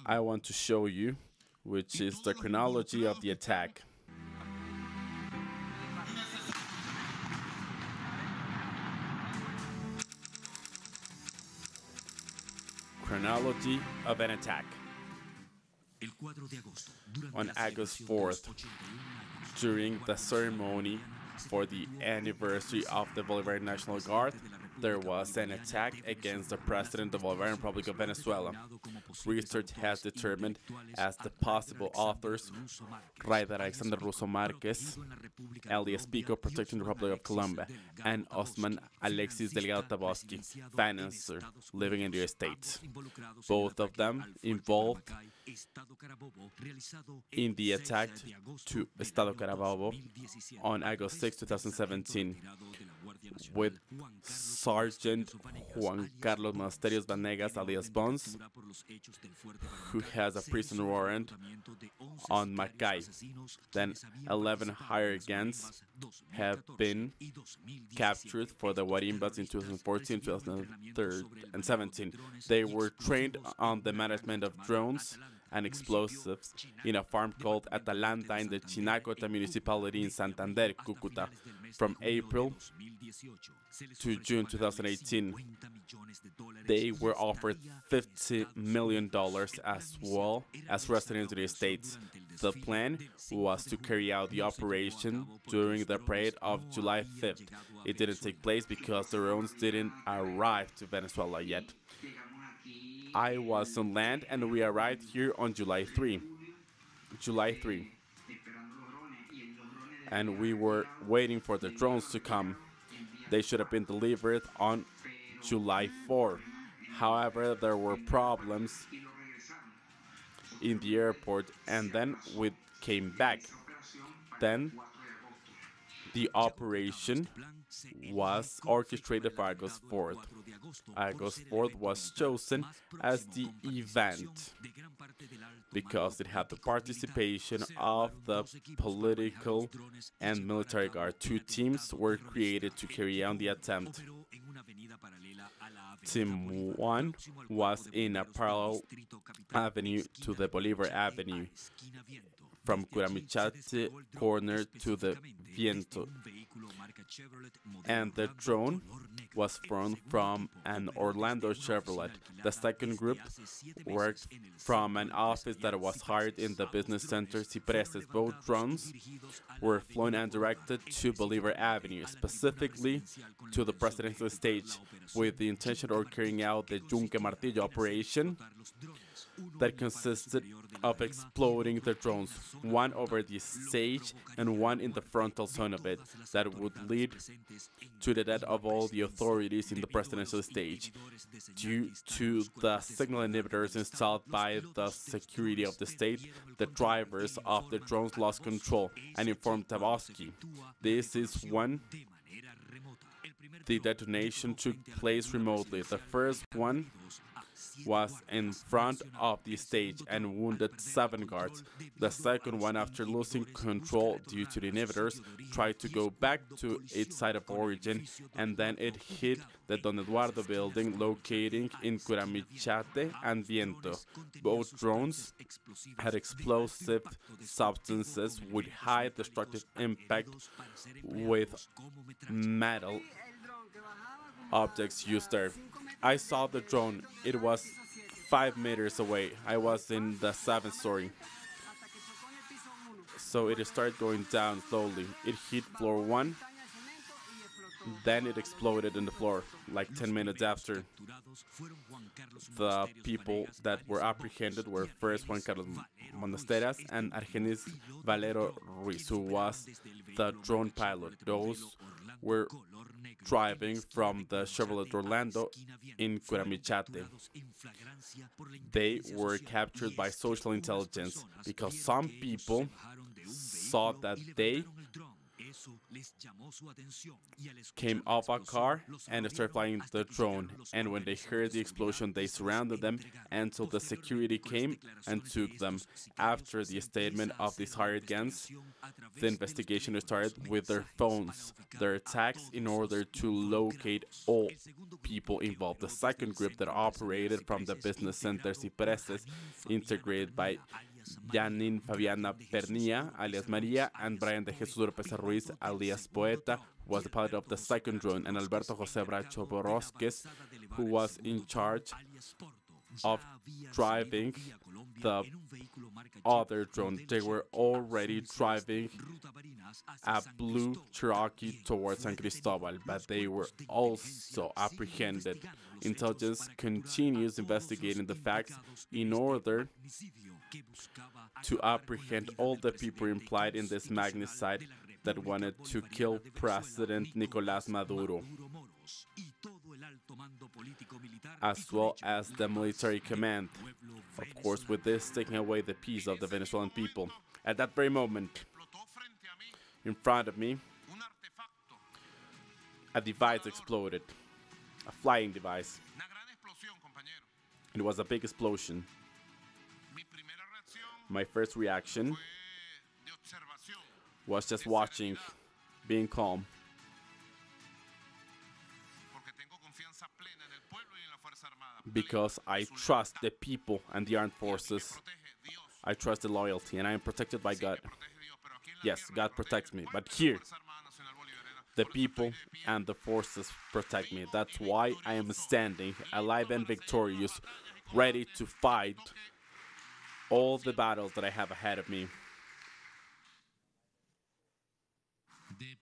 I want to show you, which is the chronology of the attack. Chronology of an attack. On August 4th, during the ceremony for the anniversary of the Bolivarian National Guard, there was an attack against the President of the Bolivarian Republic of Venezuela. Research has determined as the possible authors Raider Alexander Russo Marquez, alias Pico, protecting the Republic of Colombia, and Osman Alexis Delgado Taboski, financer, living in the United States. Both of them involved in the attack to Estado Carabobo on August 6, 2017, with Sergeant Juan Carlos Monasterios Vanegas, alias Bones, who has a prison warrant on Macay. Then 11 hired gangs have been captured for the Guarimbas in 2014, 2017. They were trained on the management of drones and explosives in a farm called Atalanta in the Chinacota municipality in Santander, Cúcuta, from April to June 2018. They were offered $50 million as well as residents of the States. The plan was to carry out the operation during the parade of July 5th. It didn't take place because the drones didn't arrive to Venezuela yet. I was on land and we arrived here on July 3. And we were waiting for the drones to come. They should have been delivered on July 4. However, there were problems in the airport and then we came back. Then the operation was orchestrated for August 4th. August 4th was chosen as the event because it had the participation of the political and military guard. Two teams were created to carry out the attempt. Team 1 was in a parallel avenue to the Bolivar Avenue, from Curamichate corner to the Viento, and the drone was flown from an Orlando Chevrolet. The second group worked from an office that was hired in the business center Cipreses. Both drones were flown and directed to Bolivar Avenue, specifically to the presidential stage, with the intention of carrying out the Yunque Martillo operation that consisted of exploding the drones, one over the stage and one in the frontal zone of it, that would lead to the death of all the authorities in the presidential stage. Due to the signal inhibitors installed by the security of the state, the drivers of the drones lost control and informed Taboski. This is when the detonation took place remotely. The first one was in front of the stage and wounded 7 guards. The second one, after losing control due to the inhibitors, tried to go back to its site of origin, and then it hit the Don Eduardo building locating in Curamichate and Viento. Both drones had explosive substances with high destructive impact with metal objects used there. I saw the drone. It was 5 meters away. I was in the 7th story. So it started going down slowly. It hit floor 1. Then it exploded in the floor, like 10 minutes after. The people that were apprehended were first Juan Carlos Monasterios and Argenis Valero Ruiz, who was the drone pilot. Those were driving from the Chevrolet Orlando in Curamichate. They were captured by social intelligence because some people saw that they came off a car and started flying the drone. And when they heard the explosion, they surrounded them until the security came and took them. After the statement of these hired guns, the investigation started with their phones, their attacks in order to locate all people involved. The second group that operated from the business center Cipreses, integrated by Janine Fabiana Pernilla, alias Maria, and Brian de Jesus Oropesa Ruiz, alias Poeta, was the pilot of the second drone, and Alberto José Bracho Borosques, who was in charge of driving the other drone. They were already driving a blue Cherokee towards San Cristobal, but they were also apprehended. Intelligence continues investigating the facts in order to apprehend all the people implied in this magnicide that wanted to kill President Nicolas Maduro, as well as the military command. Of course, with this taking away the peace of the Venezuelan people. At that very moment, in front of me, a device exploded, a flying device. It was a big explosion. My first reaction was just watching, being calm. Because I trust the people and the armed forces. I trust the loyalty, and I am protected by God. Yes, God protects me, but here, the people and the forces protect me. That's why I am standing, alive and victorious, ready to fight all the battles that I have ahead of me.